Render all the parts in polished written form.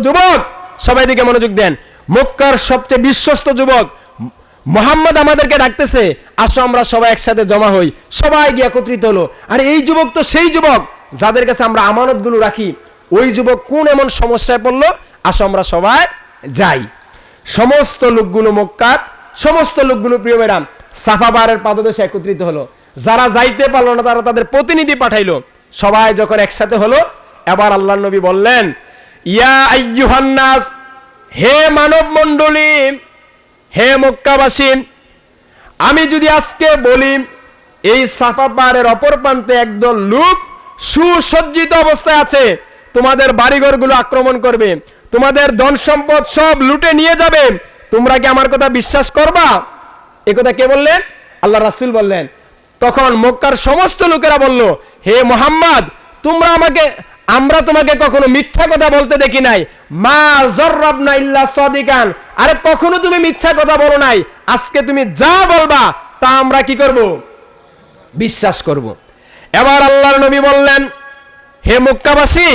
যুবক সবাই দিকে মনোযোগ দেন, মক্কার সবচেয়ে বিশ্বস্ত যুবক মুহাম্মদ আমাদেরকে ডাকতেছে, আসো আমরা সবাই একসাথে জমা হই। সবাই গিয়ে একত্রিত হলো। আর এই যুবক তো সেই যুবক যাদের কাছে আমরা আমানতগুলো রাখি। ওই যুবক কোন এমন সমস্যায় পড়লো, আসো আমরা সবাই যাই। সমস্ত লোকগুলো মক্কার সমস্ত লোকগুলো প্রিয় ম্যাডাম সাফা পাহাড়ের পাদদেশে একত্রিত হলো। যারা যাইতে পারলো না তারা তাদের প্রতিনিধি পাঠাইলো। সবাই যখন একসাথে হলো, এবার আল্লাহর নবী বললেন, ইয়া আইয়ুহান নাস, হে মানব মণ্ডলী, হে মক্কাবাসী, আমি যদি আজকে বলি এই সাফা পাহাড়ের অপর প্রান্তে একদল লোক সুসজ্জিত অবস্থায় আছে, তোমাদের বাড়িঘরগুলো আক্রমণ করবে, তোমাদের ধন সম্পদ সব লুটে নিয়ে যাবে, তোমরা কি আমার কথা বিশ্বাস করবা? এই কথা কে বললেন? আল্লাহ রাসূল বললেন। তখন মক্কার সমস্ত লোকেরা বলল, হে মুহাম্মদ, আমরা তোমাকে কখনো মিথ্যা কথা বলতে দেখি নাই। মা জাররাবনা ইল্লা সাদিকান, আরে কখনো তুমি মিথ্যা কথা বলো নাই। আজকে তুমি যা বলবা তা আমরা কি করব? বিশ্বাস করব। এবার আল্লাহর নবী বললেন, হে মক্কাবাসী,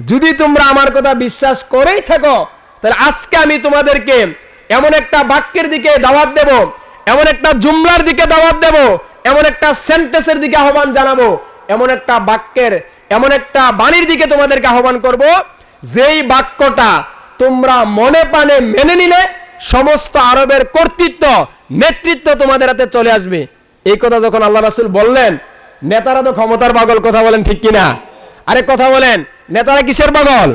যদি তোমরা আমার কথা বিশ্বাস করেই থাকো, তাহলে আজকে আমি তোমাদেরকে এমন একটা বাক্যের দিকে দাওয়াত দেব, এমন একটা জুমলার দিকে দাওয়াত দেব, এমন একটা সেন্টেন্সের দিকে আহ্বান জানাবো, এমন একটা বাক্যের, এমন একটা বাণীর দিকে তোমাদেরকে আহ্বান করব, যেই বাক্যটা তোমরা মনে প্রাণে মেনে নিলে সমস্ত আরবের কর্তৃত্ব নেতৃত্ব তোমাদের হাতে চলে আসবে। এই কথা যখন আল্লাহ রাসূল বললেন, নেতারা তো ক্ষমতার পাগল, কথা বলেন ঠিক কিনা? আরে কথা বলেন, নেতারা কিসের পাগল?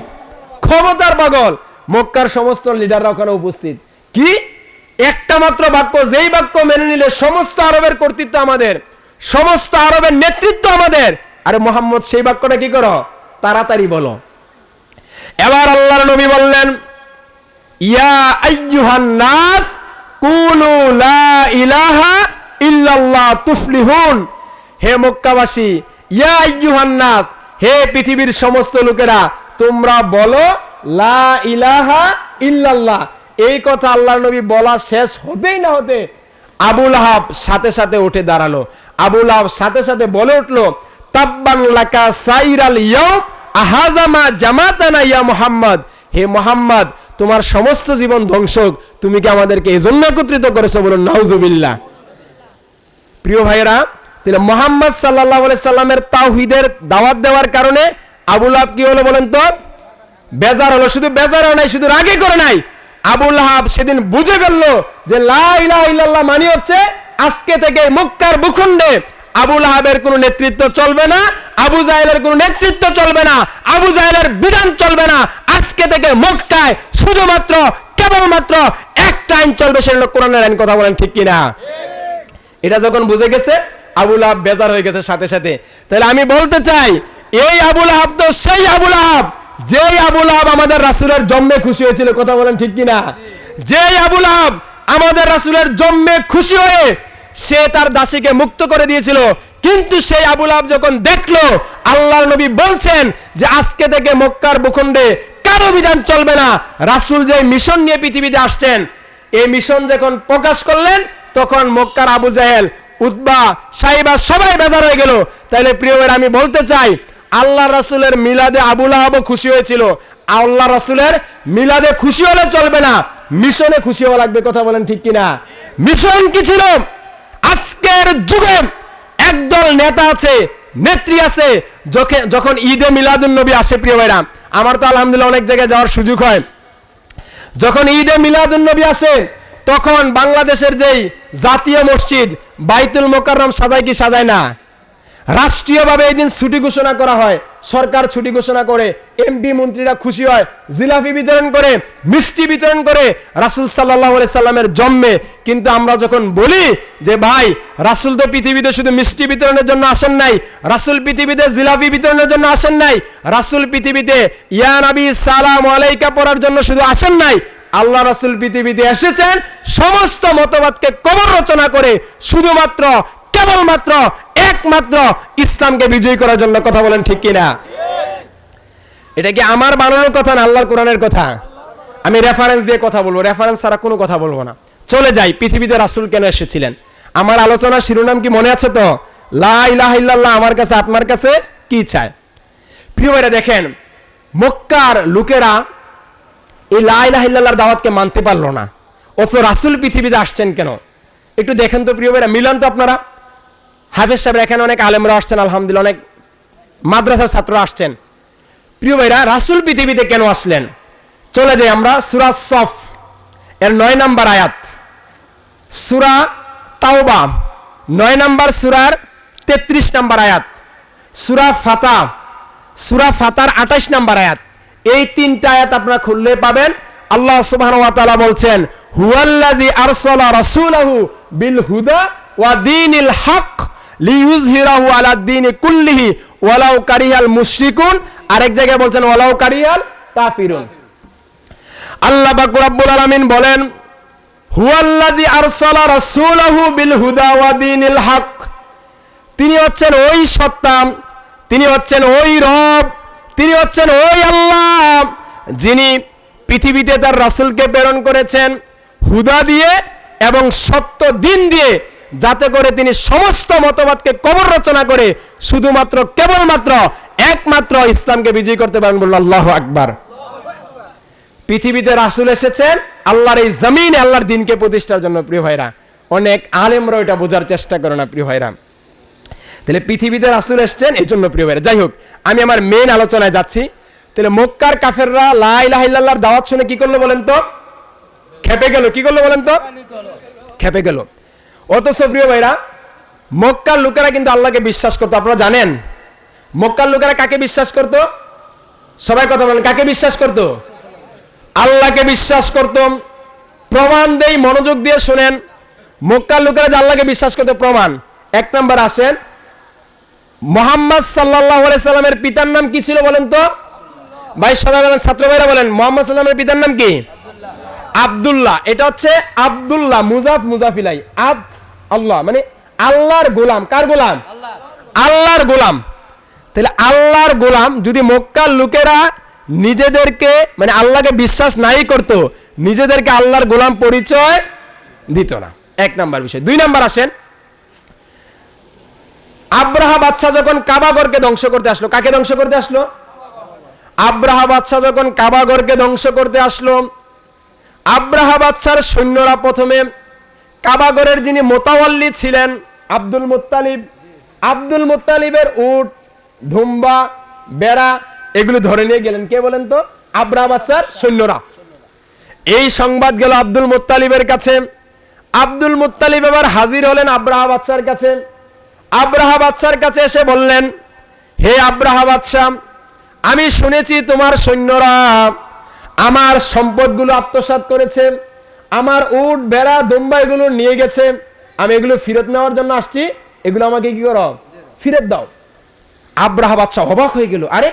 ক্ষমতার পাগল। মক্কার সমস্ত লিডাররা ওখানে উপস্থিত। কি একটা মাত্র বাক্য, যেই বাক্য মেনে নিলে সমস্ত আরবের কর্তৃত্ব আমাদের, সমস্ত আরবের নেতৃত্ব আমাদের। আরে মুহাম্মদ, সেই বাক্যটা কি করো? তাড়াতাড়ি বলো। এবার আল্লাহর নবী বললেন, ইয়া আইয়ুহান নাস কুলু লা ইলাহা ইল্লাল্লাহ তুফলিহুন, হে মক্কাবাসী, ইয়া আইয়ুহান নাস, হে পৃথিবীর সমস্ত লোকেরা, তোমরা বলো লা ইলাহা ইল্লাল্লাহ। এই কথা আল্লাহর নবী বলা শেষ হতেই না হতে আবু লাহাব সাথে সাথে উঠে দাঁড়ালো। আবু লাহাব সাথে সাথে বলে উঠলো, তাব্বান লাকা সাইরাল ইয়াউম আহাজামা জামাতানা ইয়া মুহাম্মদ, হে মুহাম্মদ, তোমার সমস্ত জীবন ধ্বংস, তুমি কি আমাদেরকে এজন্য একত্রিত করেছো? বলুন নাউজুবিল্লাহ। প্রিয় ভাইয়েরা, তাহলে মুহাম্মদ সাল্লাল্লাহু আলাইহি সাল্লামের তাওহীদের দাওয়াত দেওয়ার কারণে আবু লাহাব কি হলো বলেন তো? বেজার হলো। শুধু বেজার হয় নাই, শুধু রাগে করে নাই, আবু লাহাব সেদিন বুঝে গেল যে লা ইলাহা ইল্লাল্লাহ মানে হচ্ছে আজকে থেকে মক্কার ভূখণ্ডে আবু লাহাবের কোনো নেতৃত্ব চলবে না, আবু জাহেলের কোনো নেতৃত্ব চলবে না, আবু জাহেলের বিধান চলবে না। আজকে থেকে মক্কায় শুধুমাত্র কেবলমাত্র একটা আইন চলবে, সেটা হলো কোরআনের আইন। কথা বলেন ঠিক কিনা? এটা যখন বুঝে গেছে আবু লাহাব বেজার হয়ে গেছে সাথে সাথে। তাহলে আমি বলতে চাই, এই আবু লাহাব তো সেই আবু লাহাব, যেই আবু লাহাব আমাদের রাসূলের জন্মে খুশি হয়েছিল। কথা বলেন ঠিক কিনা? যেই আবু লাহাব আমাদের রাসূলের জন্মে খুশি হয়ে সে তার দাসীকে মুক্ত করে দিয়েছিল। কিন্তু সেই আবু লাহাব যখন দেখলো আল্লাহর নবী বলছেন যে আজকে থেকে মক্কার ভূখণ্ডে কারো বিধান চলবে না, রাসূল যে মিশন নিয়ে পৃথিবীতে আসছেন, এই মিশন যখন প্রকাশ করলেন, তখন মক্কার আবু জাহেল, উতবা, সাইবা সবাই বেজার হয়ে গেল। তাহলে প্রিয় ভাইরা, আমি বলতে চাই, আল্লাহ রাসূলের মিলাদে আবু লাহাবও খুশি হয়েছিল। আল্লাহ রাসূলের মিলাদে খুশি হলে চলবে না, মিশনে খুশি হওয়া লাগবে। কথা বলেন ঠিক কিনা? মিশন কি ছিল? আজকের যুগে একদল নেতা আছে, নেত্রী আছে, যখন ঈদে মিলাদুন নবী আসে, প্রিয় ভাইরা, আমার তো আলহামদুলিল্লাহ অনেক জায়গায় যাওয়ার সুযোগ হয়, যখন ঈদে মিলাদুন নবী আসে, তখন বাংলাদেশের যেই জাতীয় মসজিদ বাইতুল মোকাররম সাজায় কি সাজায় না? রাষ্ট্রীয়ভাবে এই দিন ছুটি ঘোষণা করা হয়, সরকার ছুটি ঘোষণা করে, এমপি মন্ত্রীরা খুশি হয়, জিলাপি বিতরণ করে, মিষ্টি বিতরণ করে রাসূল সাল্লাল্লাহু আলাইহি সাল্লামের জন্মে। কিন্তু আমরা যখন বলি যে ভাই, রাসূল তো পৃথিবীতে শুধু মিষ্টি বিতরণের জন্য আসেন নাই, রাসূল পৃথিবীতে জিলাপি বিতরণের জন্য আসেন নাই, রাসূল পৃথিবীতে ইয়া নবী সালাম আলাইকা পড়ার জন্য শুধু আসেন নাই, আল্লাহ রাসূল পৃথিবীতে এসেছেন সমস্ত মতবাদকে কবর রচনা করে শুধুমাত্র কেবলমাত্র একমাত্র ইসলামকে বিজয়ী করার জন্য। কথা বলেন ঠিক কিনা? এটা কি আমার বানানোর কথা না আল্লাহর কোরআনের কথা? আমি রেফারেন্স দিয়ে কথা বলবো, রেফারেন্স ছাড়া কোনো কথা বলবো না। চলে যাই, পৃথিবীতে রাসূল কেন এসেছিলেন। আমার আলোচনার শিরোনাম কি মনে আছে তো? লা ইলাহা ইল্লাল্লাহ আমার কাছে আপনার কাছে কি চায়। প্রিয় ভাইরা দেখেন, মক্কার লোকেরা এই লা ইলাহা ইল্লাল্লাহর দাওয়াতকে মানতে পারলো না, অথচ রাসূল পৃথিবীতে আসছেন কেন? একটু দেখেন তো প্রিয় ভাইরা, মিলান তো আপনারা। হাফেজ সাহেব এখানে অনেক আলেমরা আসছেন, আলহামদুলিল্লাহ অনেক মাদ্রাসার ছাত্ররা আসছেন। প্রিয় ভাইরা, রাসূল পৃথিবীতে কেন আসলেন? চলে যাই আমরা সূরা সফ এর 9 নম্বর আয়াত, সূরা তাওবা 9 নম্বর সূরার 33 নম্বর আয়াত, সূরা ফাতার 28 নম্বর আয়াত। এই তিনটা আয়াত আপনারা খুললে পাবেন আল্লাহ সুবহানাহু ওয়া তাআলা বলছেন, হুয়াল্লাযী আরসালা রাসূলাহু বিল হুদা ওয়া দীনিল হক লিইয়ুযহিরাহু আলা দ্বীনি কুল্লিহি ওয়ালাউ কারিহাল মুশরিকুন। আরেক জায়গায় বলছেন ওয়ালাউ কারিহাল কাফিরুন। আল্লাহ পাক রব্বুল আলামিন বলেন, হুয়াল্লাযী আরসালা রাসূলাহু বিল হুদা ওয়া দীনিল হক। তিনি হচ্ছেন ওই সত্তা, তিনি হচ্ছেন ওই রব, তিনি হচ্ছেন ওই আল্লাহ যিনি পৃথিবীতে তার রাসূলকে প্রেরণ করেছেন হুদা দিয়ে এবং সত্য দিন দিয়ে, যাতে করে তিনি সমস্ত মতবাদকে কবর রচনা করে শুধুমাত্র কেবলমাত্র একমাত্র ইসলামকে বিজয়ী করতে পারেন। বলুন আল্লাহু আকবার। পৃথিবীতে রাসূল এসেছেন আল্লাহর এই জমিনে আল্লাহর দ্বীনকে প্রতিষ্ঠার জন্য। প্রিয় ভাইরা, অনেক আলেমরা এটা বোঝার চেষ্টা করে না প্রিয় ভাইরা। তাহলে পৃথিবীতে রাসূল এসেছেন এই জন্য প্রিয় ভাইরা। যাই হোক, আমি আমার মেইন আলোচনায় যাচ্ছি। তাহলে মক্কার কাফেররা লা ইলাহা ইল্লাল্লাহর দাওয়াত শুনে কি করলো বলেন তো? খেপে গেল। কি করলো বলেন তো? খেপে গেল। অথচ প্রিয় ভাইরা, মক্কার লোকেরা কিন্তু আল্লাহকে বিশ্বাস করতো। আপনারা জানেন মক্কার লোকেরা কাকে বিশ্বাস করতো? সবাই কথা বলেন, কাকে বিশ্বাস করতো? আল্লাহকে বিশ্বাস করত। প্রমাণ দেই, মনোযোগ দিয়ে শুনেন। মক্কার লোকেরা যে আল্লাহকে বিশ্বাস করতে, প্রমাণ 1 নম্বর আসেন, মুহাম্মদ সাল্লাল্লাহু আলাইহি সাল্লামের পিতার নাম কি ছিল বলেন তো? ভাই সবাই বলেন, ছাত্র ভাইরা বলেন, মুহাম্মদ সাল্লামের পিতার নাম কি? আব্দুল্লাহ। এটা হচ্ছে আব্দুল্লাহ মুজাফ মুজাফিলাই, আল্লাহ মানে আল্লাহর গোলাম। কার গোলাম? আল্লাহর গোলাম। তাহলে আল্লাহর গোলাম যদি মক্কার লোকেরা নিজেদেরকে মানে আল্লাহকে বিশ্বাস নাই করতো, নিজেদেরকে আল্লাহর গোলাম পরিচয় দিত না। 1 নম্বর বিষয়। 2 নম্বর আসেন, আব্রাহা বাদশাহ যখন কাবাগরকে ধ্বংস করতে আসলো, কাকে ধ্বংস করতে আসলো? আব্রাহা বাদশাহ যখন কাবাগরকে ধ্বংস করতে আসলো, আব্রাহা বাদশার সৈন্যরা প্রথমে কাবাগরের যিনি মোতাওয়াল্লি ছিলেন আব্দুল মুত্তালিব, আব্দুল মুত্তালিবের উট, ধুম্বা, বেড়া এগুলো ধরে নিয়ে গেলেন। কে বলেন তো? আব্রাহা বাদশার সৈন্যরা। এই সংবাদ গেল আব্দুল মুত্তালিবের কাছে। আব্দুল মুত্তালিব এবার হাজির হলেন আব্রাহা বাদশার কাছে। আব্রাহা বাদশার কাছে এসে বললেন, হে আব্রাহা বাদশা, আমি শুনেছি তোমার সৈন্যরা আমার সম্পদগুলো আত্মসাৎ করেছে, আমার উট, বেড়া, দুম্বা এগুলো নিয়ে গেছে। আমি এগুলো ফেরত নেওয়ার জন্য আসছি, এগুলো আমাকে কি করো? ফেরত দাও। আব্রাহা বাদশা অবাক হয়ে গেল, আরে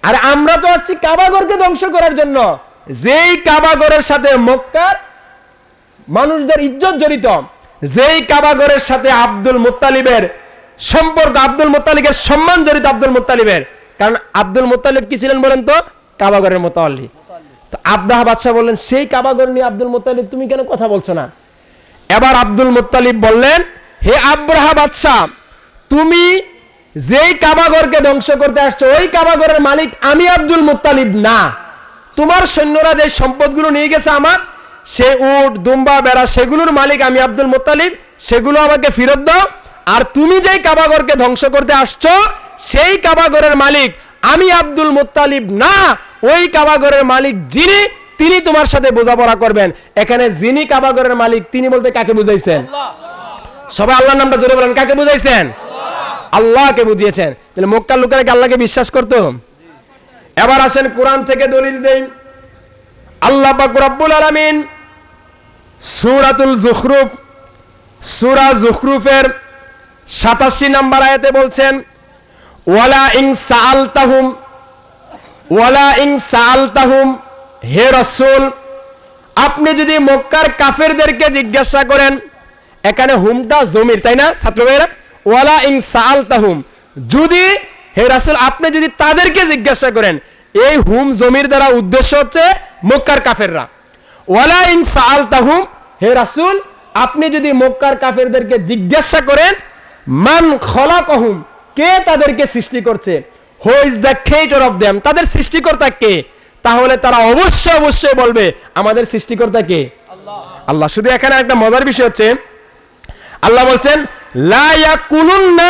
আরে আমরা তো আসছি কাবাগরকে ধ্বংস করার জন্য। যেই কাবাগরের সাথে মক্কার মানুষদের ইজ্জত জড়িত, যেই কাবাগরের সাথে আব্দুল মুত্তালিবের সম্পর্ক, আব্দুল মুত্তালিবের সম্মান জড়িত, আব্দুল মুত্তালিবের, কারণ আব্দুল মুত্তালিব কি ছিলেন বলেন তো? কাবাগরের মোতাওয়াল্লি। তো আব্রাহা বাদশা বললেন, সেই কাবাগর নিয়ে আব্দুল মুত্তালিব তুমি কেন কথা বলছো না? এবার আব্দুল মুত্তালিব বললেন, হে আব্রাহা বাদশা, তুমি যেই কাবাগরকে ধ্বংস করতে আসছো ওই কাবাগরের মালিক আমি আব্দুল মুত্তালিব না। তোমার সৈন্যরা যে সম্পদগুলো নিয়ে গেছে আমার, সে উট, দুম্বা, বেড়া, সেগুলোর মালিক আমি আব্দুল মুত্তালিব, সেগুলো আমাকে ফেরত দাও। আর তুমি যেই কাবাগরকে ধ্বংস করতে আসছো সেই কাবাগরের মালিক আমি আব্দুল মুত্তালিব না। ওই কাবাগরের মালিক যিনি, তিনি তোমার সাথে বোঝাপড়া করবেন। এখানে যিনি কাবাগরের মালিক তিনি বলতে কাকে বুঝাইছেন? সবাই আল্লাহর নামটা জোরে বলেন, কাকে বুঝাইছেন? আল্লাহকে বুঝিয়েছেন। তাহলে মক্কার লোকেরা কি আল্লাহকে বিশ্বাস করতো? এবার আসেন কোরআন থেকে দলিল দেই। আল্লাহ পাক রব্বুল আলামিন সূরাতুল যুখরুফ, সূরা যুখরুফের 87 নম্বর আয়াতে বলছেন, ওয়ালা ইন সাআলতাহুম, হে রাসূল আপনি যদি মক্কার কাফেরদেরকে জিজ্ঞাসা করেন, এখানে হুমটা জমির, তাই না ছাত্র ভাইরা? ওয়ালা ইন সাআলতাহুম, যদি হে রাসূল আপনি যদি তাদেরকে জিজ্ঞাসা করেন, এই হুম জমির দ্বারা উদ্দেশ্য হচ্ছে মক্কার কাফেররা। ওয়ালা ইন সাআলতাহুম, হে রাসূল আপনি যদি মক্কার কাফেরদেরকে জিজ্ঞাসা করেন, মান খলাকাহুম, কে তাদেরকে সৃষ্টি করছে, who is the creator of them, তাদের সৃষ্টিকর্তা কে, তাহলে তারা অবশ্যই অবশ্যই বলবে আমাদের সৃষ্টিকর্তা কে? আল্লাহ। শুধু এখানে একটা মজার বিষয় হচ্ছে, আল্লাহ বলছেন লা ইয়াকুলুন্না,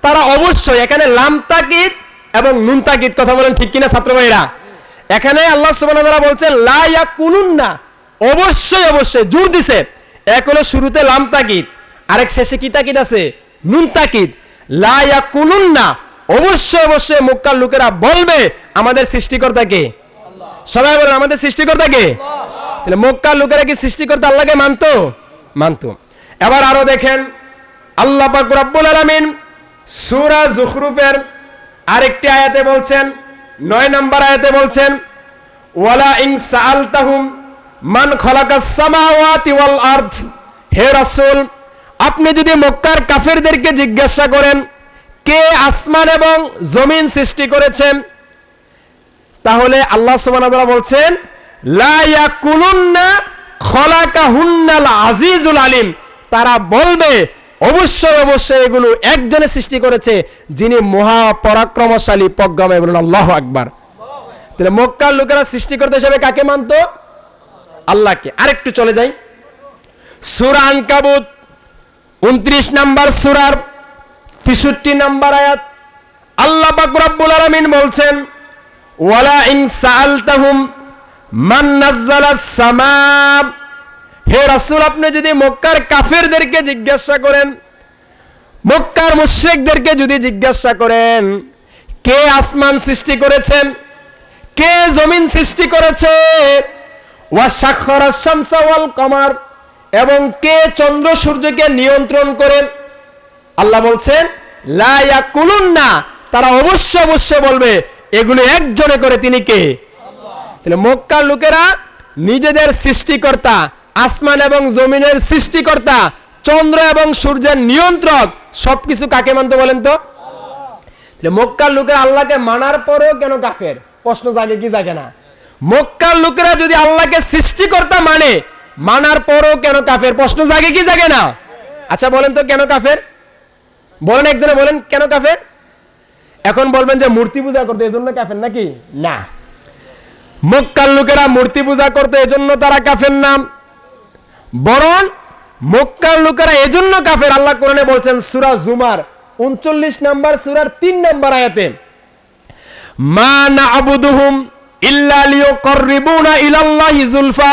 তারা অবশ্যই, এখানে লাম তাকিদ এবং নুন তাকিদ, কথা বলেন ঠিক কিনা ছাত্র ভাইরা? এখানে আল্লাহ সুবহানাহু ওয়া তাআলা বলছেন লা ইয়াকুলুন্না, অবশ্যই অবশ্যই, জোর দিছে। এক হলো শুরুতে লাম তাকিদ, আরেক শেষে কি তাকিদ আছে? নুন তাকিদ। লা ইয়াকুলুন্না, অবশ্যই অবশ্যই মক্কার লোকেরা বলবে আমাদের সৃষ্টিকর্তা কে? সবাই বলেন আমাদের সৃষ্টিকর্তা কে? তাহলে মক্কার লোকেরা কি সৃষ্টিকর্তা আল্লাহকে মানতো? মানতো। এবার আরো দেখেন, আল্লাহ পাক রব্বুল আলামিন সূরা যুখরুফের আরেকটি আয়াতে বলছেন, 9 নম্বর আয়াতে বলছেন ওয়ালা ইন সাআলতাহুম মান খালাকাস সামাওয়াতি ওয়াল আরদ, হে রাসূল আপনি যদি মক্কার কাফেরদেরকে জিজ্ঞাসা করেন কে আসমান এবং জমিন সৃষ্টি করেছেন, তাহলে আল্লাহ সুবহানাহু ওয়া তাআলা বলছেন লা ইয়াকুলুন্না খালাকাহুন্নাল আজিজুল আলিম, তারা বলবে অবশ্যই অবশ্যই এগুলো একজনে সৃষ্টি করেছে যিনি মহা পরাক্রমশালী প্রজ্ঞাময়। বলুন আল্লাহু আকবার। তাহলে মক্কার লোকেরা সৃষ্টিকর্তা হিসেবে কাকে মানতো? আল্লাহকে। আরেকটু চলে যাই, সূরা আনকাবুত 29 নম্বর সূরার 63 নম্বর আয়াত, আল্লাহ পাক রব্বুল আলামিন বলছেন ওয়ালা ইন সাআলতাহুম মান নাযালাস সামা, হে রাসূল আপনি যদি মক্কার কাফেরদেরকে জিজ্ঞাসা করেন, মক্কার মুশরিকদেরকে যদি জিজ্ঞাসা করেন কে আসমান সৃষ্টি করেছেন, কে জমিন সৃষ্টি করেছে, ওয়া সাখখারাস শামসা ওয়াল কমার, এবং কে চন্দ্র সূর্যকে নিয়ন্ত্রণ করেন, আল্লাহ বলছেন লা ইয়াকুলুন্না, তারা অবশ্যই অবশ্যই বলবে এগুলো একজনে করে তিনি কে? তাহলে মক্কার লোকেরা নিজেদের সৃষ্টিকর্তা, আসমান এবং জমিনের সৃষ্টিকর্তা, চন্দ্র এবং সূর্যের নিয়ন্ত্রক, সবকিছু কাকে মানতে বলেন তো? মক্কার লোকেরা আল্লাহকে মানার পরেও কেন কাফের? প্রশ্ন জাগে কি জাগে না? মক্কার লোকেরা যদি আল্লাহকে সৃষ্টিকর্তা মানে, মানার পরেও কেন কাফের? প্রশ্ন জাগে কি জাগে না? আচ্ছা বলেন তো কেন কাফের? বলেন, একজনে বলেন কেন কাফের? এখন বলবেন যে মূর্তি পূজা করতে এজন্য কাফের নাকি? না, মক্কার লোকেরা মূর্তি পূজা করতে এজন্য তারা কাফের না, বরং মক্কার লোকেরা এজন্য কাফের। আল্লাহ কোরআনে বলছেন সূরা জুমার 39 নম্বর সূরার 3 নম্বর আয়াতে মা না'বুদুহুম ইল্লা লিয়ুকাররিবুনা ইলাল্লাহি যুলফা,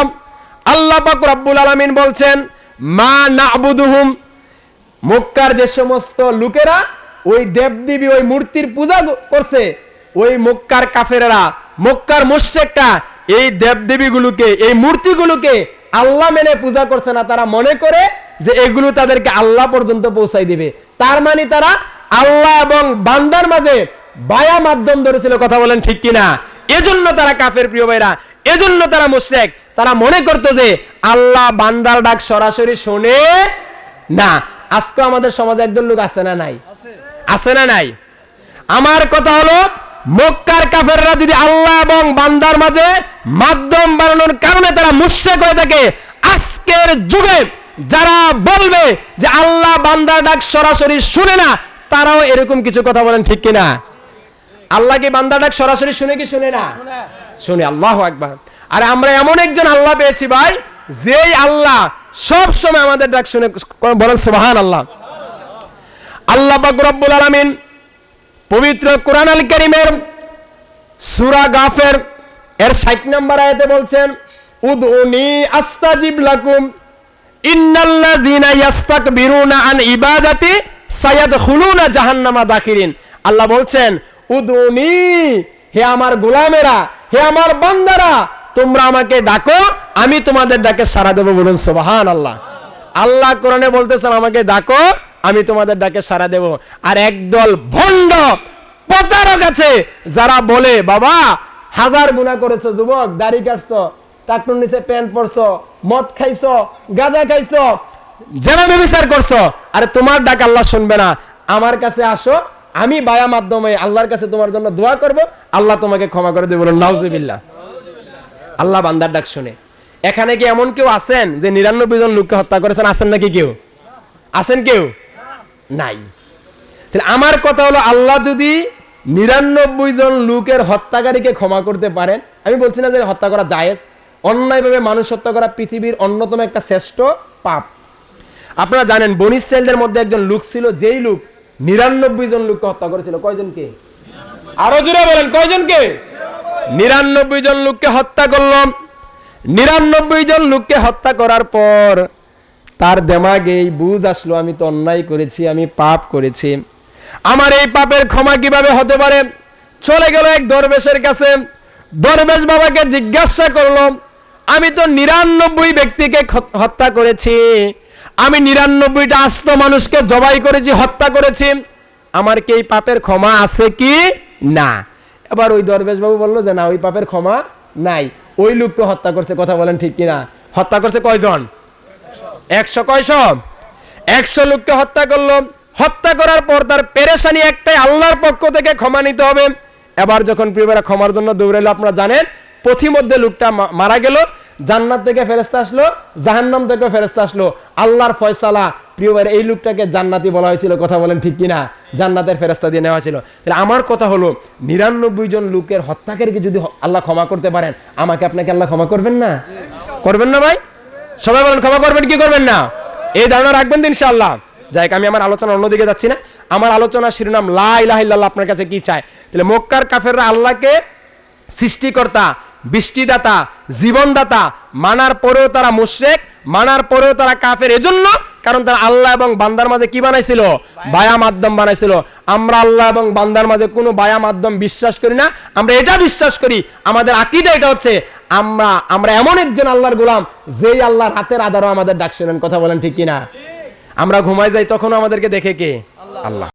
আল্লাহ পাক রব্বুল আলামিন বলছেন মা না'বুদুহুম, মক্কার যে সমস্ত লোকেরা ওই দেবদেবী ওই মূর্তির পূজা করছে, ওই মক্কার কাফেররা, মক্কার মুশরিকরা এই দেবদেবীগুলোকে, এই মূর্তিগুলোকে আল্লাহ মেনে পূজা করছে না। তারা মনে করে যে এগুলো তাদেরকে আল্লাহ পর্যন্ত পৌঁছাই দিবে। তার মানে তারা আল্লাহ এবং বান্দার মাঝে বায়া মাধ্যম ধরেছিল। কথা বলেন ঠিক কিনা? এজন্য তারা কাফের প্রিয় ভাইরা, এজন্য তারা মুশরিক। তারা মনে করতো যে আল্লাহ বান্দার ডাক সরাসরি শোনে না। আজকে আমাদের সমাজে একদল লোক আছে না নাই? আছে না নাই? আমার কথা হলো মক্কার কাফেররা যদি আল্লাহ এবং বান্দার মাঝে মাধ্যম বানানোর কারণে তারা মুশরিক হয়ে থাকে, আজকের যুগে যারা বলবে যে আল্লাহ বান্দার ডাক সরাসরি শুনে না, তারাও এরকম কিছু কথা বলেন ঠিক কিনা? আল্লাহ কি বান্দার ডাক সরাসরি শুনে কি শুনে না? শুনে। আল্লাহু আকবার। আর আমরা এমন একজন আল্লাহ পেয়েছি ভাই, যেই আল্লাহ সব সময় আমাদের ডাক শুনে। বলেন সুবহানাল্লাহ। আল্লাহ পাক রব্বুল আলামিন পবিত্র কোরআন আল কারীমের সূরা গাফির এর 60 নম্বর আয়াতে বলছেন উদউনি আস্তাজিব লাকুম ইন্নাল্লাযীনা ইস্তাকবিরুনা আন ইবাদাতি সায়াদখুলুনা জাহান্নামা দাখিরিন। আল্লাহ বলছেন উদউনি, হে আমার গোলামেরা, হে আমার বান্দারা, তোমরা আমাকে ডাকো, আমি তোমাদের ডাকে সাড়া দেব। বলুন সুবহানাল্লাহ। আল্লাহ কোরআনে বলতেছেন আমাকে ডাকো, আমি তোমাদের ডাকে সাড়া দেব। আর একদল ভণ্ড প্রতারক আছে যারা বলে বাবা 1000 গুনাহ করেছো যুবক, দাড়ি কাটছো, টাকনুর নিচে প্যান্ট পরছো, মদ খাইছো, গাঁজা খাইছো, জেনা ব্যভিচার করছো, আরে তোমার ডাক আল্লাহ শুনবে না। আমার কাছে আসো, আমি বায়া মাধ্যমে আল্লাহর কাছে তোমার জন্য দোয়া করব, আল্লাহ তোমাকে ক্ষমা করে দেবে। বলুন নাউজুবিল্লাহ। আল্লাহ বান্দার ডাক শুনে। এখানে কি এমন কেউ আছেন যে 99 জন লোককে হত্যা করেছেন? আছেন নাকি কেউ? আছেন কেউ? নাই। তাহলে আমার কথা হলো আল্লাহ যদি 99 জন লোকের হত্যাকারীকে ক্ষমা করতে পারেন, আমি বলছি না যে হত্যা করা জায়েজ, অন্যায়ভাবে মানুষ হত্যা করা পৃথিবীর অন্যতম একটা শ্রেষ্ঠ পাপ। আপনারা জানেন বনী ইসরাইলদের মধ্যে একজন লোক ছিল, যেই লোক 99 জন লোককে হত্যা করেছিল। কয়জনকে? আরো জোরে বলেন, কয়জনকে? 99 জন লোককে হত্যা করল। 99 জন লোককে হত্যা করার পর তার দেমাগে এই বুঝ আসলো, আমি তো অন্যায় করেছি, আমি পাপ করেছি, আমার এই পাপের ক্ষমা কিভাবে হতে পারে। চলে গেল এক দরবেশের কাছে। দরবেশ বাবাকে জিজ্ঞাসা করলো, আমি তো 99 ব্যক্তিকে হত্যা করেছি, আমি 99টা আস্ত মানুষকে জবাই করেছি, হত্যা করেছি, আমার কি এই পাপের ক্ষমা আছে কি না? এবার ওই দরবেশ বাবু বললো যে না, ওই পাপের ক্ষমা নাই। ওই লোককে হত্যা করছে, কথা বলেন ঠিক কিনা? হত্যা করছে কয়জন? 100। কয়শো? 100 লোককে হত্যা করলো। হত্যা করার পর তার পেরেশানি একটাই, আল্লাহর পক্ষ থেকে ক্ষমা নিতে হবে। এবার যখন প্রিয়রা ক্ষমার জন্য দৌড়াইলো, আপনারা জানেন পথিমধ্যে লোকটা মারা গেল। জান্নাত থেকে ফেরেশতা আসলো, জাহান্নাম থেকে ফেরেশতা আসলো। আল্লাহর ফয়সালা, প্রিয়বার এই লোকটাকে জান্নাতি বলা হয়েছিল, কথা বলেন ঠিক কিনা? জান্নাতের ফেরেশতা দিয়ে নেওয়া ছিল। তাহলে আমার কথা হলো, 99 জন লোকের হত্যাকারীকে যদি আল্লাহ ক্ষমা করতে পারেন, আমাকে আপনাকে আল্লাহ ক্ষমা করবেন না? করবেন না ভাই? সবাই বলেন ক্ষমা করবেন কি করবেন না? এই ধারণা রাখবেন তো ইনশাআল্লাহ। যাই হোক, আমি আমার আলোচনা অন্যদিকে যাচ্ছি না। আমার আলোচনার শিরোনাম লা ইলাহা ইল্লাল্লাহ আপনার কাছে কি চায়। তাহলে মক্কার কাফেররা আল্লাহকে সৃষ্টিকর্তা, বৃষ্টিদাতা, জীবনদাতা মানার পরেও তারা মুশরিক, মানার পরেও তারা কাফের। এজন্য কারণ তারা আল্লাহ এবং বান্দার মাঝে কি বানাইছিল? বায়া মাধ্যম বানাইছিল। আমরা আল্লাহ এবং বান্দার মাঝে কোনো বায়া মাধ্যম বিশ্বাস করি না। আমরা এটা বিশ্বাস করি, আমাদের আকীদা এটা হচ্ছে, আমরা এমন একজন আল্লাহর গোলাম, যেই আল্লাহর হাতের আধারও আমাদের ডাক শোনেন। কথা বলেন ঠিক কিনা? আমরা ঘুমায় যাই, তখনও আমাদেরকে দেখে কে? আল্লাহ।